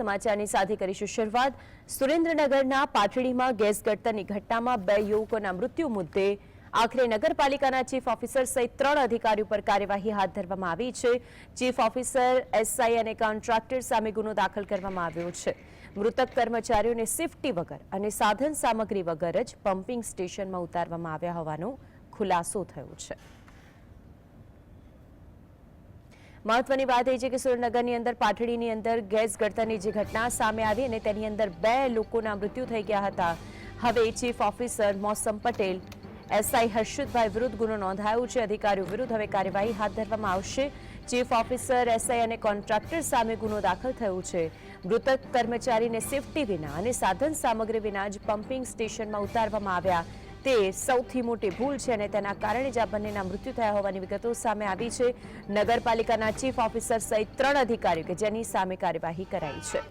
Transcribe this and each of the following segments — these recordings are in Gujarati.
સમાચારની સાથે કરીશું શરૂઆત। સુરેન્દ્રનગરના પાટડીમાં ગેસ ગળતરની ઘટનામાં 2 યુવકોના મૃત્યુ મુદ્દે આખરે નગરપાલિકાના ચીફ ઓફિસર સહિત 3 અધિકારીઓ પર કાર્યવાહી હાથ ધરવામાં આવી છે। ચીફ ઓફિસર, એસઆઈ અને કોન્ટ્રાક્ટર સામે ગુનો દાખલ કરવામાં આવ્યો છે। મૃતક કર્મચારીઓને સેફટી વગર અને સાધન સામગ્રી વગર જ પમ્પિંગ સ્ટેશનમાં ઉતારવામાં આવ્યા હોવાનો ખુલાસો થયો છે। મહત્વની વાત એ છે કે સુરેન્દ્રનગરની અંદર પાટડીની અંદર ગેસ ગળતરની જે ઘટના સામે આવી અને તેની અંદર 2 લોકોના મૃત્યુ થઈ ગયા હતા। હવે ચીફ ઓફિસર મોસમ પટેલ, એસઆઈ હર્ષદભાઈ વિરુદ્ધ ગુનો નોંધાયો છે। અધિકારીઓ વિરુદ્ધ હવે કાર્યવાહી હાથ ધરવામાં આવશે। ચીફ ઓફિસર, એસઆઈ અને કોન્ટ્રાક્ટર સામે ગુનો દાખલ થયો છે। મૃતક કર્મચારીને સેફટી વિના અને સાધન સામગ્રી વિના જ પમ્પિંગ સ્ટેશનમાં ઉતારવામાં આવ્યા તે સૌથી મોટી ભૂલ છે અને તેના કારણે જ આ બંનેના મૃત્યુ થયા હોવાની વિગતો સામે આવી છે। નગરપાલિકાના ચીફ ઓફિસર સહિત 3 અધિકારીઓ કે જેની સામે કાર્યવાહી કરાઈ છે।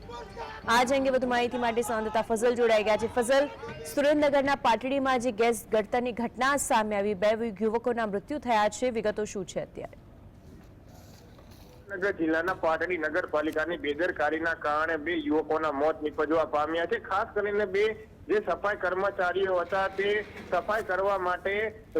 આજ અંગે વધુ માહિતી માટે સંવાદદાતા ફઝલ જોડાઈ ગયા છે। ફઝલ, સુરેન્દ્રનગરના પાટડીમાં જે ગેસ ગળતરની ઘટના સામે આવી 2 યુવકોના મૃત્યુ થયા છે, વિગતો શું છે અત્યારે? નગર જિલ્લાના પાટડી નગરપાલિકાની બેદરકારીના કારણે 2 યુવકોના મોત નીપજવા પામ્યા છે। ખાસ કરીને 2 જે સફાઈ કર્મચારીઓ હતા તે સફાઈ કરવા માટે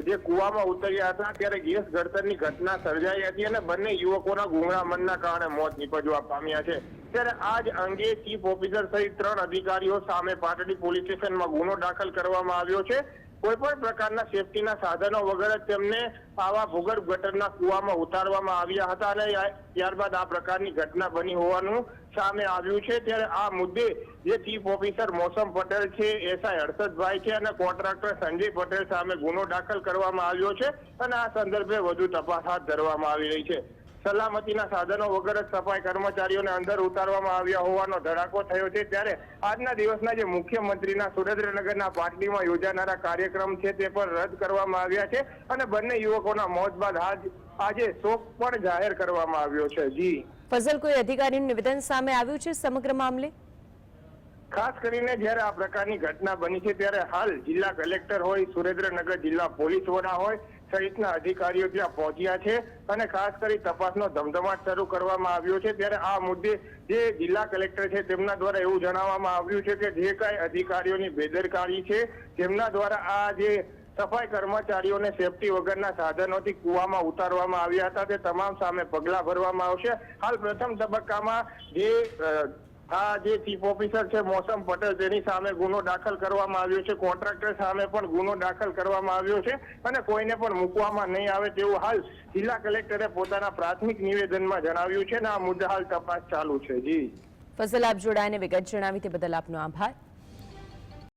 જે કુવામાં ઉતર્યા હતા ત્યારે ગેસ ગળતરની ઘટના સર્જાઈ હતી અને બંને યુવકોના ગુંગળામણના કારણે મોત નીપજવા પામ્યા છે। ત્યારે આજ અંગે ચીફ ઓફિસર સહિત 3 અધિકારીઓ સામે પાટડી પોલીસ સ્ટેશનમાં ગુનો દાખલ કરવામાં આવ્યો છે। કોઈપણ પ્રકારના સેફટીના સાધનો વગર જ તેમને આવા ભૂગર્ભ ગટરના કુવામાં ઉતારવામાં આવ્યા હતા અને ત્યારબાદ આ પ્રકારની ઘટના બની હોવાનું સામે આવ્યું છે। ત્યારે આ મુદ્દે જે ચીફ ઓફિસર મોસમ પટેલ છે, એસઆઈ હર્ષદભાઈ છે અને કોન્ટ્રાક્ટર સંજય પટેલ સામે ગુનો દાખલ કરવામાં આવ્યો છે અને આ સંદર્ભે વધુ તપાસ હાથ ધરવામાં આવી રહી છે। સલામતીના સાધનો વગર જ સફાઈ કર્મચારીઓને અંદર ઉતારવામાં આવ્યા હોવાનો ધડાકો થયો છે। ત્યારે આજના દિવસના જે મુખ્યમંત્રીના સુરેન્દ્રનગરના પાટડીમાં યોજાનારા કાર્યક્રમ છે તે પણ રદ કરવામાં આવ્યા છે અને બંને યુવકોના મોત બાદ આજે શોક પણ જાહેર કરવામાં આવ્યો છે। જી ફઝલ, કોઈ અધિકારીનું નિવેદન સામે આવ્યું છે સમગ્ર મામલે? ખાસ કરીને જ્યારે આ પ્રકારની ઘટના બની છે ત્યારે હાલ જિલ્લા કલેક્ટર હોય, સુરેન્દ્રનગર જિલ્લા પોલીસ વડા હોય સહિતના અધિકારીઓ ત્યાં પહોંચ્યા છે અને ખાસ કરી તપાસનો ધમધમાટ શરૂ કરવામાં આવ્યો છે। ત્યારે આ મુદ્દે જે જિલ્લા કલેક્ટર છે તેમના દ્વારા એવું જણાવવામાં આવ્યું છે કે જે કાંઈ અધિકારીઓની બેદરકારી છે તેમના દ્વારા આ જે સફાઈ કર્મચારીઓને સેફટી વગરના સાધનોથી કુવામાં ઉતારવામાં આવ્યા હતા તે તમામ સામે પગલાં ભરવામાં આવશે। હાલ પ્રથમ તબક્કામાં જે ચીફ ઓફિસર છે મોસમ પટેલ તેની સામે ગુનો દાખલ કરવામાં આવ્યો છે। કોન્ટ્રાક્ટર સામે પણ ગુનો દાખલ કરવામાં આવ્યો છે અને કોઈને પણ મૂકવામાં નહીં આવે તેવું હાલ જિલ્લા કલેક્ટરે પોતાના પ્રાથમિક નિવેદનમાં જણાવ્યું છે અને આ મુદ્દે હાલ તપાસ ચાલુ છે। જી ફઝલ, આપ જોડાઈને વિગત જણાવી તે બદલ આપનો આભાર।